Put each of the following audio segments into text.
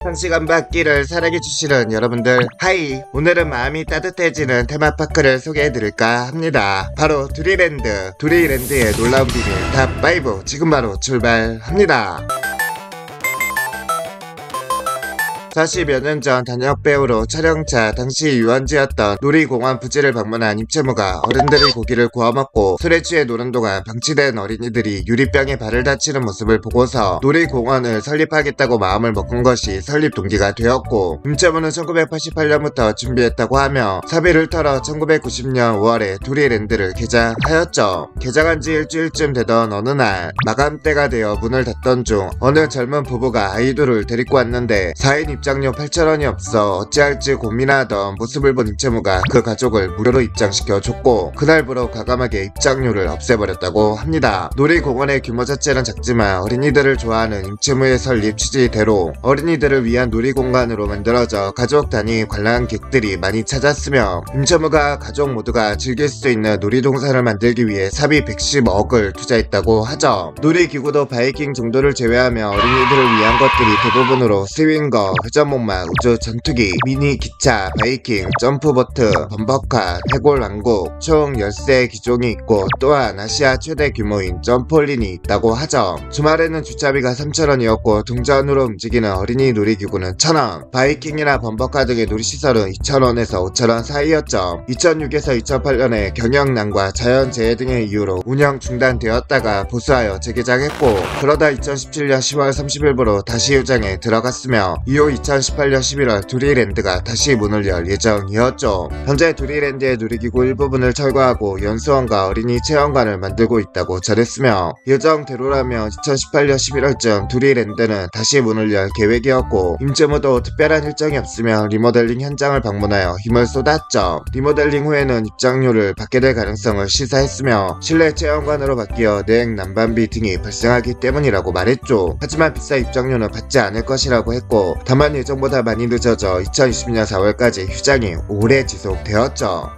1시간 받기를 사랑해주시는 여러분들, 하이! 오늘은 마음이 따뜻해지는 테마파크를 소개해드릴까 합니다. 바로 두리랜드, 두리랜드의 놀라운 비밀 탑5 지금 바로 출발합니다. 40여 년 전 단역배우로 촬영차 당시 유원지였던 놀이공원 부지를 방문한 임채무가 어른들이 고기를 구워먹고 술에 취해 노는 동안 방치된 어린이들이 유리병에 발을 다치는 모습을 보고서 놀이공원을 설립하겠다고 마음을 먹은 것이 설립 동기가 되었고, 임채무는 1988년부터 준비했다고 하며 사비를 털어 1990년 5월에 두리랜드를 개장하였죠. 개장한 지 일주일쯤 되던 어느 날 마감때가 되어 문을 닫던 중 어느 젊은 부부가 아이돌을 데리고 왔는데 4인 입장료 8,000원이 없어 어찌할지 고민하던 모습을 본 임채무가 그 가족을 무료로 입장시켜줬고, 그날부로 과감하게 입장료를 없애버렸다고 합니다. 놀이공원의 규모 자체는 작지만 어린이들을 좋아하는 임채무의 설립 취지대로 어린이들을 위한 놀이공간으로 만들어져 가족 단위 관람객들이 많이 찾았으며, 임채무가 가족 모두가 즐길 수 있는 놀이동산을 만들기 위해 사비 110억을 투자했다고 하죠. 놀이기구도 바이킹 정도를 제외하며 어린이들을 위한 것들이 대부분으로 스윙거, 회전목마, 우주 전투기, 미니 기차, 바이킹, 점프보트, 범버카, 해골 왕국 총 13 기종이 있고, 또한 아시아 최대 규모인 점폴린이 있다고 하죠. 주말에는 주차비가 3,000원이었고 동전으로 움직이는 어린이 놀이기구는 1,000원, 바이킹이나 범버카 등의 놀이시설은 2,000원에서 5,000원 사이였죠. 2006에서 2008년에 경영난과 자연재해 등의 이유로 운영 중단되었다가 보수하여 재개장했고, 그러다 2017년 10월 30일부로 다시 유장에 들어갔으며, 이후 2018년 11월 두리랜드가 다시 문을 열 예정이었죠. 현재 두리랜드의 놀이기구 일부분을 철거하고 연수원과 어린이 체험관을 만들고 있다고 전했으며, 예정대로라면 2018년 11월쯤 두리랜드는 다시 문을 열 계획이었고, 임채무도 특별한 일정이 없으며 리모델링 현장을 방문하여 힘을 쏟았죠. 리모델링 후에는 입장료를 받게 될 가능성을 시사했으며, 실내 체험관으로 바뀌어 내행 난방비 등이 발생하기 때문이라고 말했죠. 하지만 비싼 입장료는 받지 않을 것이라고 했고, 다만 예정보다 많이 늦어져 2020년 4월까지 휴장이 오래 지속되었죠.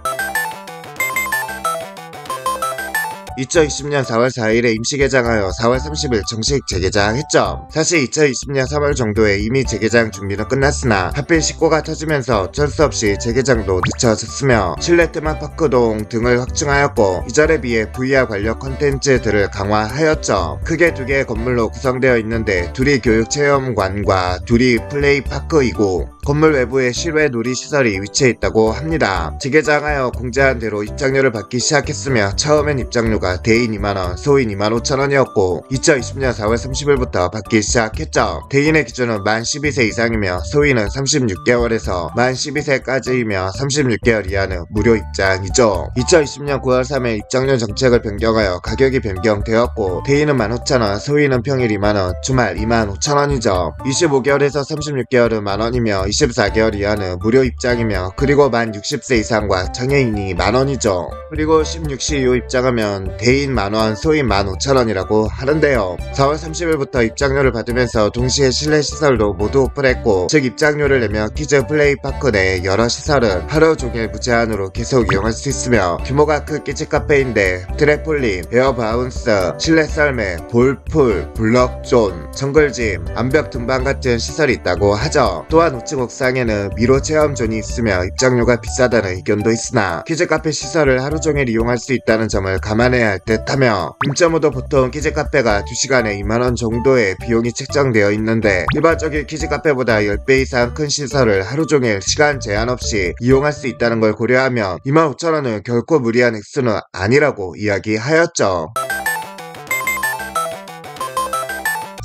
2020년 4월 4일에 임시 개장하여 4월 30일 정식 재개장했죠. 사실 2020년 3월 정도에 이미 재개장 준비는 끝났으나 하필事故가 터지면서 어쩔 수 없이 재개장도 늦춰졌으며, 실내 테마파크동 등을 확충하였고, 이전에 비해 VR 관련 콘텐츠들을 강화하였죠. 크게 두 개의 건물로 구성되어 있는데 두리 교육체험관과 두리 플레이파크이고, 건물 외부에 실외 놀이시설이 위치해 있다고 합니다. 재개장하여 공지한 대로 입장료를 받기 시작했으며, 처음엔 입장료가 대인 2만원, 소인 25,000원이었고 2020년 4월 30일부터 받기 시작했죠. 대인의 기준은 만 12세 이상이며 소인은 36개월에서 만 12세까지이며 36개월 이하는 무료 입장이죠. 2020년 9월 3일 입장료 정책을 변경하여 가격이 변경되었고, 대인은 15,000원, 소인은 평일 2만원, 주말 25,000원이죠. 25개월에서 36개월은 만원이며 24개월 이하는 무료 입장이며, 그리고 만 60세 이상과 장애인이 만원이죠. 그리고 16시 이후 입장하면 대인 만원, 소인 15,000원이라고 하는데요. 4월 30일부터 입장료를 받으면서 동시에 실내 시설도 모두 오픈했고, 즉 입장료를 내며 키즈 플레이파크 내 여러 시설은 하루 종일 무제한으로 계속 이용할 수 있으며, 규모가 큰 키즈 카페인데 트램폴린, 에어바운스, 실내 썰매, 볼풀, 블럭존, 정글짐, 암벽 등반 같은 시설이 있다고 하죠. 또한 5층 옥상에는 미로 체험존이 있으며 입장료가 비싸다는 의견도 있으나, 키즈 카페 시설을 하루 종일 이용할 수 있다는 점을 감안해야 할 듯하며, 임채무도 보통 키즈 카페가 2시간에 2만원 정도의 비용이 책정되어 있는데, 일반적인 키즈 카페보다 10배 이상 큰 시설을 하루 종일 시간 제한 없이 이용할 수 있다는 걸 고려하면 25,000원은 결코 무리한 액수는 아니라고 이야기하였죠.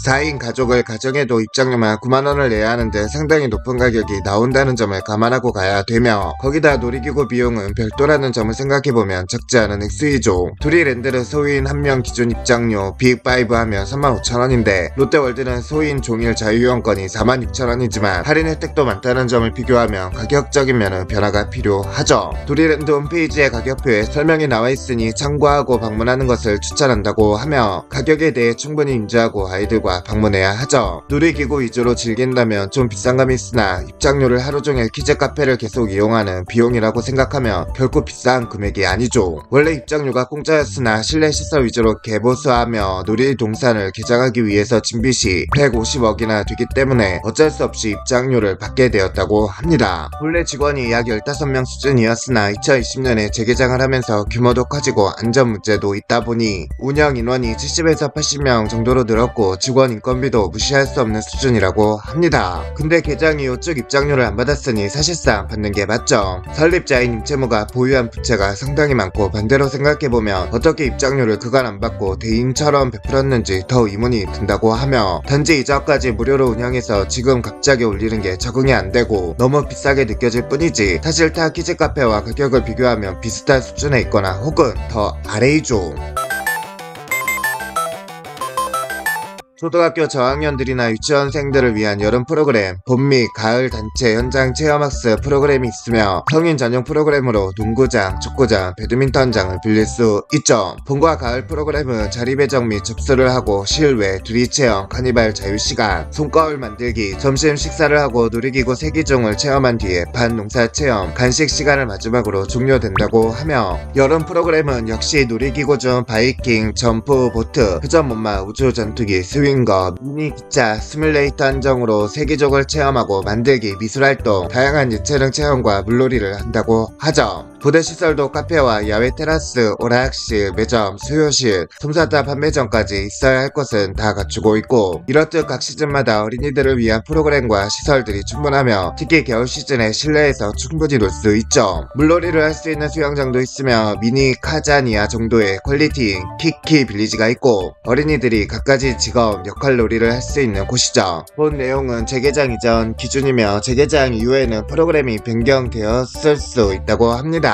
4인 가족을 가정해도 입장료만 9만원을 내야 하는데 상당히 높은 가격이 나온다는 점을 감안하고 가야 되며, 거기다 놀이기구 비용은 별도라는 점을 생각해보면 적지 않은 액수이죠. 두리랜드는 소인 1명 기준 입장료 빅5 하면 35,000원인데, 롯데월드는 소인 종일 자유이용권이 46,000원이지만 할인 혜택도 많다는 점을 비교하면 가격적인 면은 변화가 필요하죠. 두리랜드 홈페이지의 가격표에 설명이 나와있으니 참고하고 방문하는 것을 추천한다고 하며, 가격에 대해 충분히 인지하고 아이들과 놀이기구가 방문해야 하죠. 놀이기구 위주로 즐긴다면 좀 비싼 감이 있으나 입장료를 하루종일 키즈 카페를 계속 이용하는 비용이라고 생각하면 결코 비싼 금액이 아니죠. 원래 입장료가 공짜였으나 실내 시설 위주로 개보수하며 놀이동산을 개장하기 위해서 진빚이 150억이나 되기 때문에 어쩔 수 없이 입장료를 받게 되었다고 합니다. 본래 직원이 약 15명 수준이었으나 2020년에 재개장을 하면서 규모도 커지고 안전 문제도 있다 보니 운영 인원이 70에서 80명 정도로 늘었고 직원 인건비도 무시할 수 없는 수준이라고 합니다. 근데 개장 이후 쭉 입장료를 안 받았으니 사실상 받는 게 맞죠. 설립자인 임채무가 보유한 부채가 상당히 많고 반대로 생각해보면 어떻게 입장료를 그간 안 받고 대인처럼 베풀었는지 더 의문이 든다고 하며 단지 이자까지 무료로 운영해서 지금 갑자기 올리는 게 적응이 안 되고 너무 비싸게 느껴질 뿐이지 사실 타 키즈 카페와 가격을 비교하면 비슷한 수준에 있거나 혹은 더 아래이죠. 초등학교 저학년들이나 유치원생들을 위한 여름 프로그램, 봄 및 가을 단체 현장 체험학습 프로그램이 있으며 성인 전용 프로그램으로 농구장, 축구장, 배드민턴장을 빌릴 수 있죠. 봄과 가을 프로그램은 자리 배정 및 접수를 하고 실외, 두리 체험, 카니발 자유시간, 손거울 만들기, 점심 식사를 하고 놀이기구 3기종을 체험한 뒤에 반농사 체험, 간식 시간을 마지막으로 종료된다고 하며 여름 프로그램은 역시 놀이기구 중 바이킹, 점프, 보트, 회전목마, 우주전투기, 스윙 거, 미니 기차, 시뮬레이터 한정으로 3기종을 체험하고 만들기, 미술활동, 다양한 예체능 체험과 물놀이를 한다고 하죠. 부대시설도 카페와 야외 테라스, 오락실, 매점, 수요실, 솜사타 판매점까지 있어야 할 것은 다 갖추고 있고 이렇듯 각 시즌마다 어린이들을 위한 프로그램과 시설들이 충분하며 특히 겨울 시즌에 실내에서 충분히 놀 수 있죠. 물놀이를 할 수 있는 수영장도 있으며 미니 카자니아 정도의 퀄리티인 키키 빌리지가 있고 어린이들이 갖가지 직업, 역할놀이를 할 수 있는 곳이죠. 본 내용은 재개장 이전 기준이며 재개장 이후에는 프로그램이 변경되었을 수 있다고 합니다.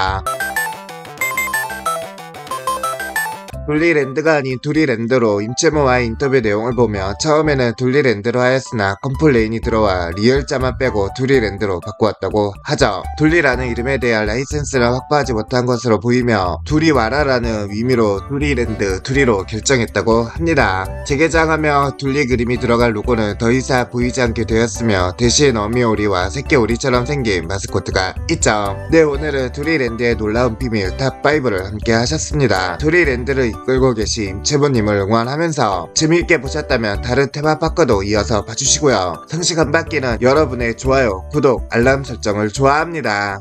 둘리랜드가 아닌 두리랜드로 임채무와의 인터뷰 내용을 보면 처음에는 둘리랜드로 하였으나 컴플레인이 들어와 리을자만 빼고 두리랜드로 바꾸었다고 하죠. 둘리라는 이름에 대한 라이센스를 확보하지 못한 것으로 보이며 둘리와라라는 의미로 두리랜드, 두리로 결정했다고 합니다. 재개장하며 둘리 그림이 들어갈 로고는 더 이상 보이지 않게 되었으며 대신 어미오리와 새끼오리처럼 생긴 마스코트가 있죠. 네, 오늘은 두리랜드의 놀라운 비밀 탑5를 함께 하셨습니다. 두리랜드를 이끌고 계신 임채무님을 응원하면서 재미있게 보셨다면 다른 테마파크도 이어서 봐주시고요. 상식 한 바퀴는 여러분의 좋아요, 구독, 알람 설정을 좋아합니다.